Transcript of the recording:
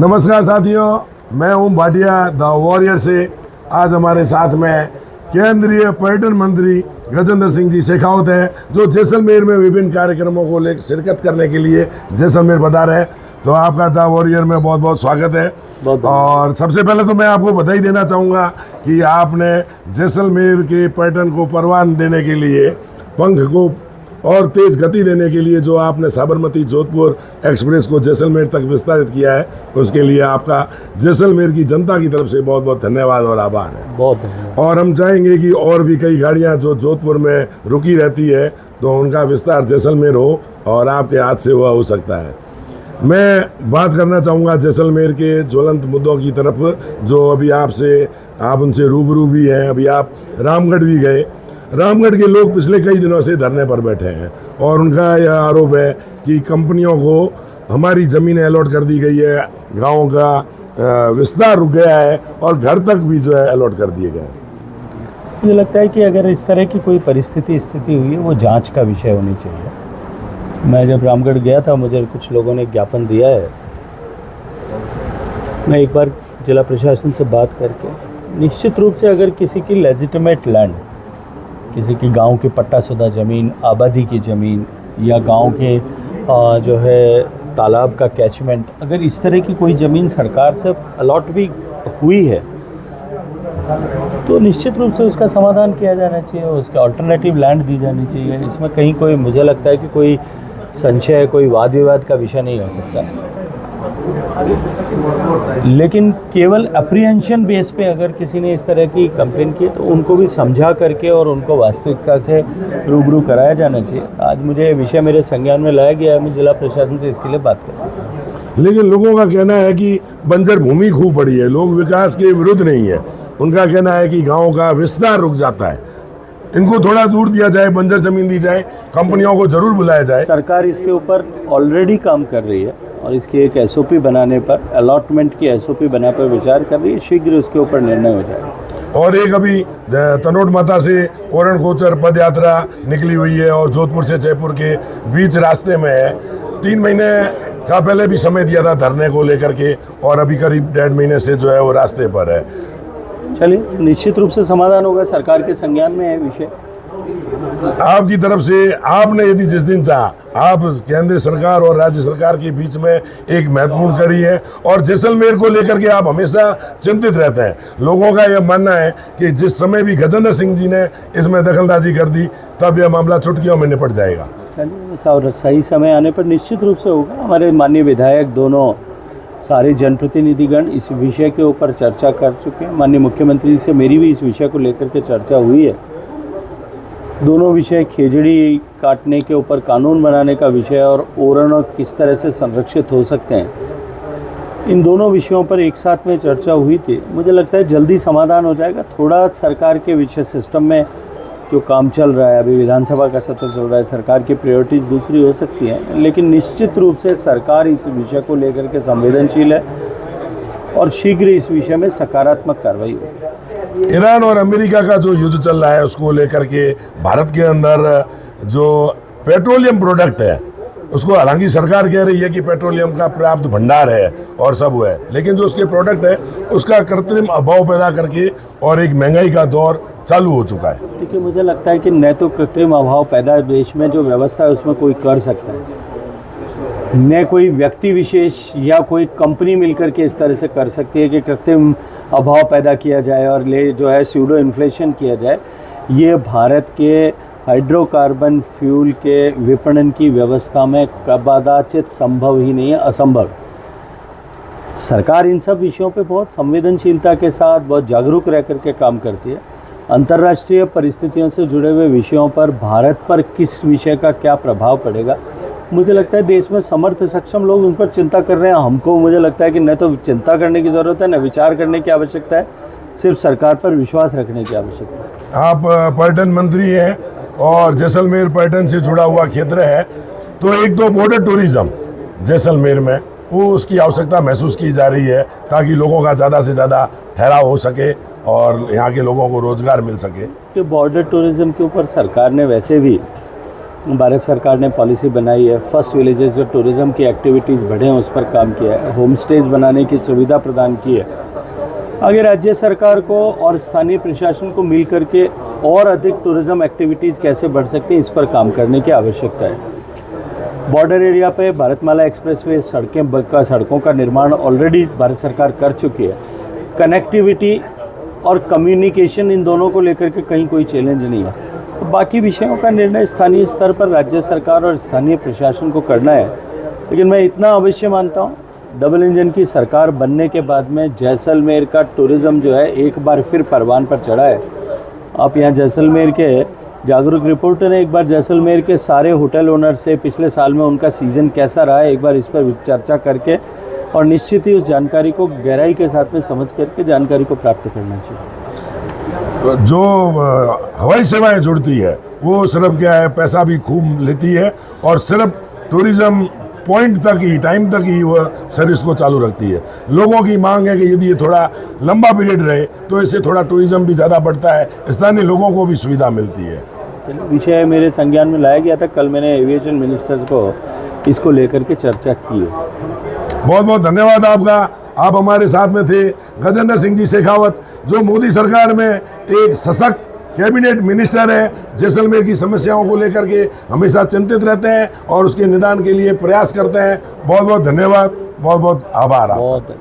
नमस्कार साथियों, मैं ओम भाटिया द वॉरियर से। आज हमारे साथ में केंद्रीय पर्यटन मंत्री गजेंद्र सिंह जी शेखावत हैं, जो जैसलमेर में विभिन्न कार्यक्रमों को लेकर शिरकत करने के लिए जैसलमेर बता रहे हैं। तो आपका द वॉरियर में बहुत बहुत स्वागत है। और सबसे पहले तो मैं आपको बधाई देना चाहूँगा कि आपने जैसलमेर के पर्यटन को परवान देने के लिए, पंख को और तेज गति देने के लिए जो आपने साबरमती जोधपुर एक्सप्रेस को जैसलमेर तक विस्तारित किया है, उसके लिए आपका जैसलमेर की जनता की तरफ से बहुत बहुत धन्यवाद और आभार है। बहुत धन्यवाद। और हम चाहेंगे कि और भी कई गाड़ियां जो जोधपुर में रुकी रहती है, तो उनका विस्तार जैसलमेर हो और आपके हाथ से वह हो सकता है। मैं बात करना चाहूँगा जैसलमेर के ज्वलंत मुद्दों की तरफ, जो अभी आप उनसे रूबरू भी हैं। अभी आप रामगढ़ भी गए। रामगढ़ के लोग पिछले कई दिनों से धरने पर बैठे हैं और उनका यह आरोप है कि कंपनियों को हमारी ज़मीनें अलॉट कर दी गई है, गाँव का विस्तार रुक गया है और घर तक भी जो है अलॉट कर दिए गए हैं। मुझे लगता है कि अगर इस तरह की कोई स्थिति हुई है, वो जांच का विषय होनी चाहिए। मैं जब रामगढ़ गया था, मुझे कुछ लोगों ने ज्ञापन दिया है। मैं एक बार जिला प्रशासन से बात करके, निश्चित रूप से अगर किसी की लेजिटिमेट लैंड, किसी की गांव की पट्टाशुदा ज़मीन, आबादी की ज़मीन या गांव के जो है तालाब का कैचमेंट, अगर इस तरह की कोई ज़मीन सरकार से अलॉट भी हुई है, तो निश्चित रूप से उसका समाधान किया जाना चाहिए, उसके अल्टरनेटिव लैंड दी जानी चाहिए। इसमें कहीं कोई, मुझे लगता है कि कोई संशय, कोई वाद विवाद का विषय नहीं हो सकता। लेकिन केवल अप्रीहेंशन बेस पे अगर किसी ने इस तरह की कंप्लेन की, तो उनको भी समझा करके और उनको वास्तविकता से रूबरू कराया जाना चाहिए। आज मुझे विषय मेरे संज्ञान में लाया गया है, मैं जिला प्रशासन से इसके लिए बात करूँ। लेकिन लोगों का कहना है कि बंजर भूमि खूब पड़ी है, लोग विकास के विरुद्ध नहीं है। उनका कहना है कि गाँव का विस्तार रुक जाता है, इनको थोड़ा दूर दिया जाए, बंजर जमीन दी जाए, कंपनियों को जरूर बुलाया जाए। सरकार इसके ऊपर ऑलरेडी काम कर रही है और इसकी एक एसओपी बनाने पर, अलॉटमेंट की एसओपी बनाने पर विचार कर रही है। शीघ्र उसके ऊपर निर्णय हो जाएगा। और एक अभी तनोट माता से ओरण गोचर पद यात्रा निकली हुई है और जोधपुर से जयपुर के बीच रास्ते में है। 3 महीने का पहले भी समय दिया था धरने को लेकर के, और अभी करीब 1.5 महीने से जो है वो रास्ते पर है। चलिए, निश्चित रूप से समाधान होगा। सरकार के संज्ञान में है विषय। आपकी तरफ से आपने यदि जिस दिन चाहा, आप केंद्र सरकार और राज्य सरकार के बीच में एक महत्वपूर्ण कड़ी है और जैसलमेर को लेकर के आप हमेशा चिंतित रहते हैं। लोगों का यह मानना है कि जिस समय भी गजेंद्र सिंह जी ने इसमें दखलंदाजी कर दी, तब यह मामला चुटकियों में निपट जाएगा। चलिए, सही समय आने पर निश्चित रूप से होगा। हमारे माननीय विधायक दोनों, सारे जनप्रतिनिधिगण इस विषय के ऊपर चर्चा कर चुके हैं। माननीय मुख्यमंत्री से मेरी भी इस विषय को लेकर के चर्चा हुई है। दोनों विषय, खेजड़ी काटने के ऊपर कानून बनाने का विषय और ओरण किस तरह से संरक्षित हो सकते हैं, इन दोनों विषयों पर एक साथ में चर्चा हुई थी। मुझे लगता है जल्दी समाधान हो जाएगा। थोड़ा सरकार के विषय सिस्टम में जो काम चल रहा है, अभी विधानसभा का सत्र चल रहा है, सरकार की प्रायोरिटीज़ दूसरी हो सकती हैं, लेकिन निश्चित रूप से सरकार इस विषय को लेकर के संवेदनशील है और शीघ्र इस विषय में सकारात्मक कार्रवाई होगी। ईरान और अमेरिका का जो युद्ध चल रहा है, उसको लेकर के भारत के अंदर जो पेट्रोलियम प्रोडक्ट है, उसको हालांकि सरकार कह रही है कि पेट्रोलियम का पर्याप्त भंडार है और सब है, लेकिन जो उसके प्रोडक्ट है उसका कृत्रिम अभाव पैदा करके और एक महंगाई का दौर चालू हो चुका है। देखिए, मुझे लगता है कि न तो कृत्रिम अभाव पैदा देश में जो व्यवस्था है उसमें कोई कर सकता है, न कोई व्यक्ति विशेष या कोई कंपनी मिलकर के इस तरह से कर सकती है कि कृत्रिम अभाव पैदा किया जाए और जो है स्यूडो इन्फ्लेशन किया जाए। ये भारत के हाइड्रोकार्बन फ्यूल के विपणन की व्यवस्था में कदाचित संभव ही नहीं है, असंभव। सरकार इन सब विषयों पे बहुत संवेदनशीलता के साथ, बहुत जागरूक रह करके काम करती है। अंतर्राष्ट्रीय परिस्थितियों से जुड़े हुए विषयों पर भारत पर किस विषय का क्या प्रभाव पड़ेगा, मुझे लगता है देश में समर्थ सक्षम लोग उन पर चिंता कर रहे हैं। हमको, मुझे लगता है कि न तो चिंता करने की ज़रूरत है, न विचार करने की आवश्यकता है, सिर्फ सरकार पर विश्वास रखने की आवश्यकता है। आप पर्यटन मंत्री हैं और जैसलमेर पर्यटन से जुड़ा हुआ क्षेत्र है, तो एक तो बॉर्डर टूरिज्म जैसलमेर में, वो उसकी आवश्यकता महसूस की जा रही है ताकि लोगों का ज़्यादा से ज़्यादा ठहराव हो सके और यहाँ के लोगों को रोज़गार मिल सके। कि बॉर्डर टूरिज्म के ऊपर सरकार ने वैसे भी भारत सरकार ने पॉलिसी बनाई है। फर्स्ट विलेजेस जो टूरिज़्म की एक्टिविटीज़ बढ़े हैं उस पर काम किया है। होम स्टेज बनाने की सुविधा प्रदान की है। आगे राज्य सरकार को और स्थानीय प्रशासन को मिल करके और अधिक टूरिज़्म एक्टिविटीज़ कैसे बढ़ सकती हैं इस पर काम करने की आवश्यकता है। बॉर्डर एरिया पे भारतमाला एक्सप्रेसवे सड़कों का निर्माण ऑलरेडी भारत सरकार कर चुकी है। कनेक्टिविटी और कम्युनिकेशन इन दोनों को लेकर के कहीं कोई चैलेंज नहीं है। तो बाकी विषयों का निर्णय स्थानीय स्तर पर राज्य सरकार और स्थानीय प्रशासन को करना है। लेकिन मैं इतना अवश्य मानता हूँ, डबल इंजन की सरकार बनने के बाद में जैसलमेर का टूरिज़्म जो है एक बार फिर परवान पर चढ़ा है। आप यहाँ जैसलमेर के जागरूक रिपोर्टर ने एक बार जैसलमेर के सारे होटल ओनर से पिछले साल में उनका सीज़न कैसा रहा है एक बार इस पर चर्चा करके और निश्चित ही उस जानकारी को गहराई के साथ में समझ करके जानकारी को प्राप्त करना चाहिए। जो हवाई सेवाएं जुड़ती है वो सिर्फ क्या है, पैसा भी खूब लेती है और सिर्फ टूरिज़्म पॉइंट तक ही, टाइम तक ही वो सर्विस को चालू रखती है। लोगों की मांग है कि यदि ये थोड़ा लंबा पीरियड रहे तो इससे थोड़ा टूरिज़्म भी ज़्यादा बढ़ता है, स्थानीय लोगों को भी सुविधा मिलती है। विषय मेरे संज्ञान में लाया गया था। कल मैंने एविएशन मिनिस्टर को इसको लेकर के चर्चा की है। बहुत बहुत धन्यवाद आपका। आप हमारे साथ में थे गजेंद्र सिंह जी शेखावत, जो मोदी सरकार में एक सशक्त कैबिनेट मिनिस्टर है। जैसलमेर की समस्याओं को लेकर के हमेशा चिंतित रहते हैं और उसके निदान के लिए प्रयास करते हैं। बहुत बहुत धन्यवाद, बहुत बहुत आभार। बहुत